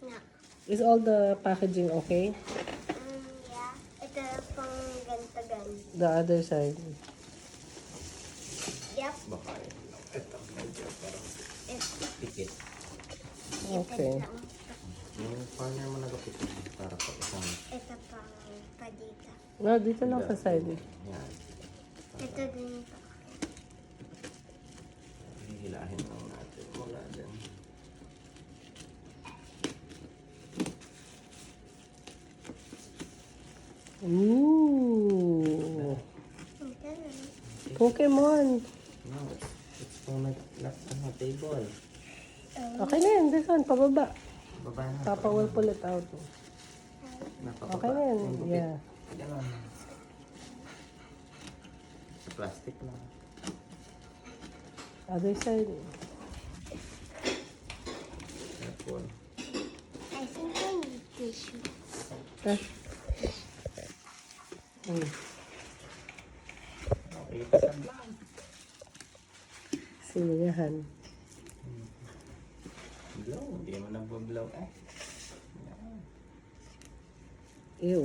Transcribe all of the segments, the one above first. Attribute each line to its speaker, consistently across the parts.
Speaker 1: No.
Speaker 2: Is all the packaging okay?
Speaker 1: Yeah. Ito pang ganto-ganto.
Speaker 2: The other side.
Speaker 1: Yep.
Speaker 3: Baka ito, medyo parang
Speaker 1: Ito.
Speaker 3: pikit.
Speaker 2: Okay.
Speaker 1: Lang.
Speaker 3: Yung partner mo nagapikit para pa isang
Speaker 1: Ito pang padita.
Speaker 2: No, dito lang sa side.
Speaker 3: yan.
Speaker 1: Ito din pa.
Speaker 3: Hihilahin lang natin mula din.
Speaker 2: Ooh.
Speaker 1: Ito na.
Speaker 2: Pokemon.
Speaker 3: No, it's gonna left on the table.
Speaker 2: Okay na yan. This one, pababa.
Speaker 3: Baba na.
Speaker 2: Papa will pull it out.
Speaker 3: Napababa.
Speaker 2: Okay na yan.
Speaker 3: Yung gupit.
Speaker 2: Yeah.
Speaker 3: Ganun. Sa plastic lang.
Speaker 2: Other side.
Speaker 3: Careful.
Speaker 1: I think I need tissue.
Speaker 2: Ah.
Speaker 3: Okay, pasang.
Speaker 2: Sinigahan.
Speaker 3: Blow. Hindi mo nag-blow eh. Yan.
Speaker 2: Ew.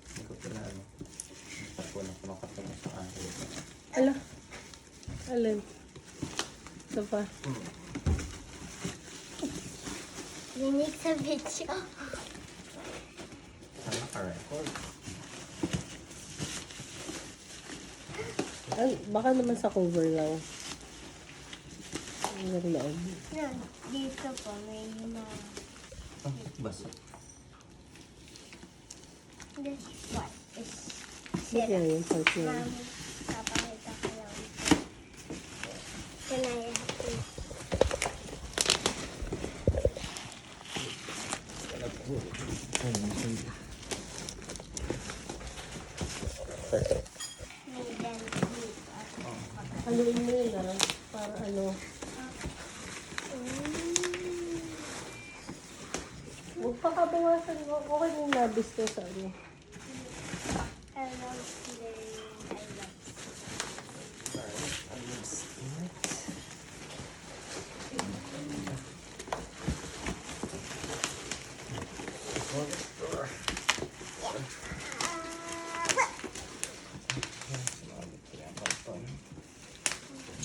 Speaker 3: Hindi ko pinano. Ako na kumakatungo sa akin.
Speaker 2: Ala. Alin. Ito pa.
Speaker 1: Unique sa video.
Speaker 3: Sana ka-record.
Speaker 2: Baka naman sa cover lang. Ang loob.
Speaker 1: No, dito po may na.
Speaker 3: Basa.
Speaker 1: This one is
Speaker 2: Sige,
Speaker 1: sira.
Speaker 2: yung part na.
Speaker 1: Mami, papakita ko lang. Can I have this? May dent dito.
Speaker 2: Haluin mo yun para ano. Huwag pa kabawasan. Okay yung nabis ko sa ano.
Speaker 1: I love learning. I love.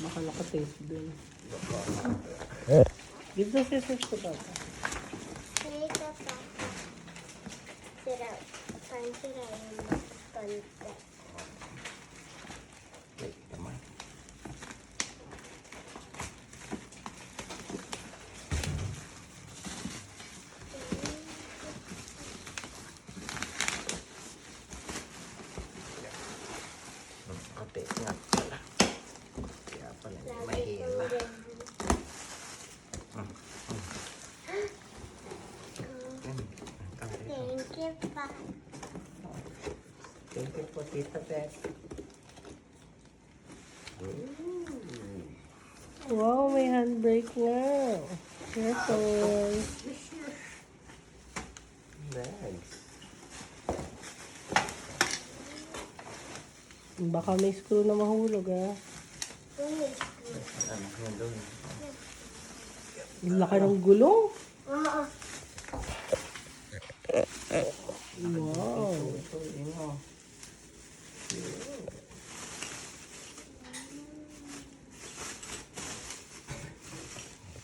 Speaker 2: Baka nakatape dun. Give the scissors to Papa.
Speaker 1: Dito pa. Sira. Parang sira yung konti.
Speaker 3: Wait, naman. Ate, nga pala. Kaya pala hindi
Speaker 1: Lagi
Speaker 3: mahila.
Speaker 1: kong Thank you pa.
Speaker 3: Thank you po, Tita Beth.
Speaker 2: Wow, may handbrake nga. Careful.
Speaker 3: Thanks.
Speaker 2: Baka may screw na mahulog ah.
Speaker 3: Ano, yun doon.
Speaker 2: Ang laki ng gulong.
Speaker 1: Oo.
Speaker 2: Wow.
Speaker 3: Ito, yun o.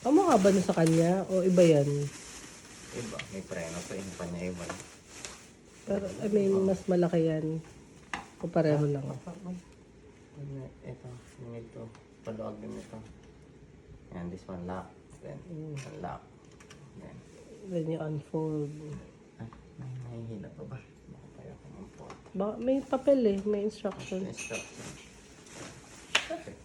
Speaker 2: Tama nga ba na sa kanya? O iba yan?
Speaker 3: Iba, may preno pa yung panya iba.
Speaker 2: Pero, I mean, mas malaki yan. O pareho lang.
Speaker 3: Ito, yung ito. Paluag din ito. Yan, this one lock. Then, unlock. Then,
Speaker 2: Then you unfold.
Speaker 3: may nahihila pa ba? Baka tayo kumampot.
Speaker 2: Baka may papel eh. May instructions.
Speaker 3: Instruction. Okay.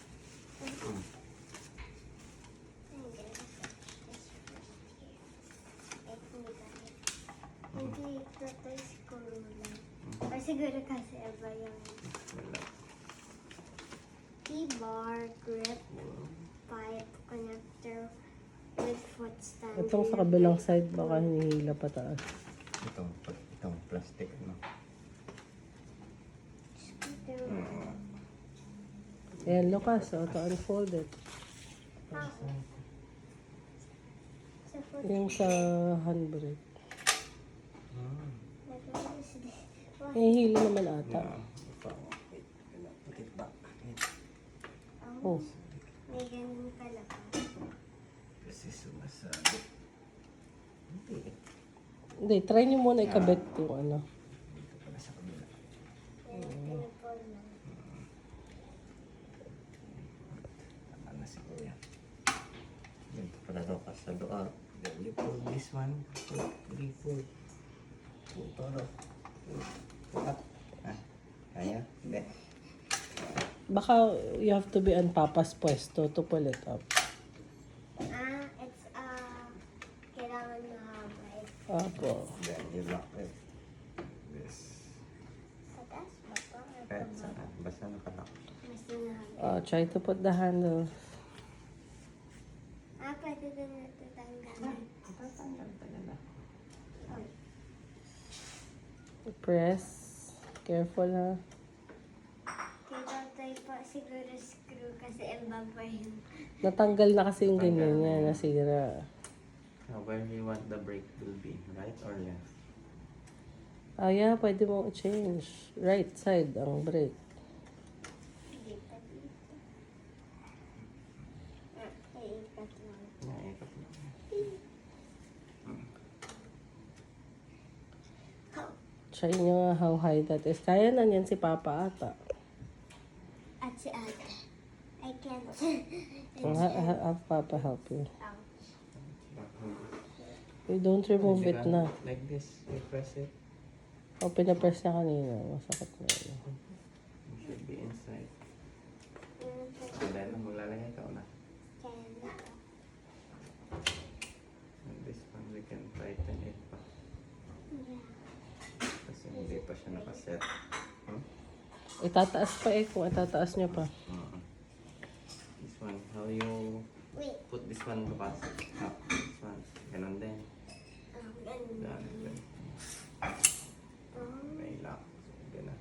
Speaker 1: Hindi ito tayo screw lang. Or siguro kasi iba yung
Speaker 3: Wala.
Speaker 1: T-bar, grip, pipe, connector, with foot stand.
Speaker 2: Itong sa kabilang side, baka hinihila pa taas.
Speaker 3: Itong plastic, no?
Speaker 2: Ayan, Lucas. Auto-unfold it. Yung sa handbrake.
Speaker 1: Like, what is this? What?
Speaker 2: Eh, hilo naman ata.
Speaker 3: Wait, put it back. Wait.
Speaker 2: Oh.
Speaker 1: May ganun pala pa.
Speaker 3: Kasi sumasabi. Hindi.
Speaker 2: Hindi, try nyo muna ikabit yung ano.
Speaker 3: Dito pala sa kabila.
Speaker 1: Pinupol na.
Speaker 3: Tama na siguro yan. Dito pala daw ka sa doa. Then you pull this one. 2, 3, 4. Pull toro. Pull up. Ah, kaya? Hindi.
Speaker 2: Baka you have to be on Papa's pwesto to pull it up.
Speaker 1: It's, kailangan mahaba.
Speaker 2: Apo.
Speaker 3: Then you lock it. This.
Speaker 1: Sa taas ba pa? Or
Speaker 3: Kahit
Speaker 1: pababa?
Speaker 3: saan. Basta nakalock.
Speaker 1: Mas mahaba.
Speaker 2: Try to put the handle.
Speaker 1: Pwede din natatanggal.
Speaker 3: Tatanggal talaga.
Speaker 2: Press. Careful ha.
Speaker 1: Kaya tatay pa siguro screw kasi embaba yun.
Speaker 2: Natanggal na kasi yung ganyan niya. Nasira.
Speaker 3: Now, where you want the brake will be? Right or left?
Speaker 2: Yeah, pwede mo i-change. Right side ang brake.
Speaker 1: Dito dito. Iikat lang.
Speaker 3: Yeah, ikot lang.
Speaker 2: Try nyo nga how high that is. Kaya na niyan si Papa ata.
Speaker 1: At si ate. I can't.
Speaker 2: Have Papa help you.
Speaker 1: Ouch.
Speaker 2: You don't remove it na.
Speaker 3: Like this, you press it.
Speaker 2: O, pinapress niya kanina. Masakit na yun.
Speaker 3: You should be inside.
Speaker 1: Mm,
Speaker 3: And then, maglalagay ka una.
Speaker 1: Can.
Speaker 3: And this one, we can tighten it pa.
Speaker 1: Yeah.
Speaker 3: Kasi hindi pa siya nakaset.
Speaker 2: Itataas pa eh kung itataas niya pa.
Speaker 3: This one, how you
Speaker 1: Wait.
Speaker 3: put this one to pass? Ah, this one. Ganon din.
Speaker 1: Ganun.
Speaker 3: Ganun. May lock. So, gonna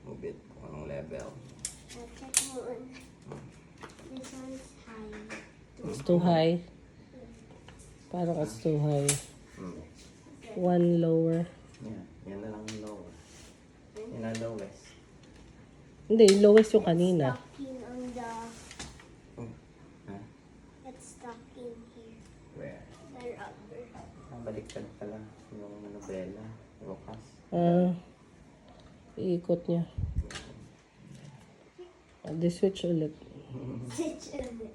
Speaker 3: move it kung anong level.
Speaker 1: I'll check mo. This one's high.
Speaker 2: It's too high. Parang it's too high. One lower.
Speaker 3: Yeah, yan na lang yung lower. Yan ang lowest.
Speaker 2: Hindi, yung lowest yung kanina.
Speaker 1: Stocking on the.
Speaker 3: Ha?
Speaker 1: It's stuck in here.
Speaker 3: Where?
Speaker 1: The rubber.
Speaker 3: Baliktad pala yung nobela. Bukas.
Speaker 2: Iikot niya. Di switch ulit.
Speaker 1: Switch ulit.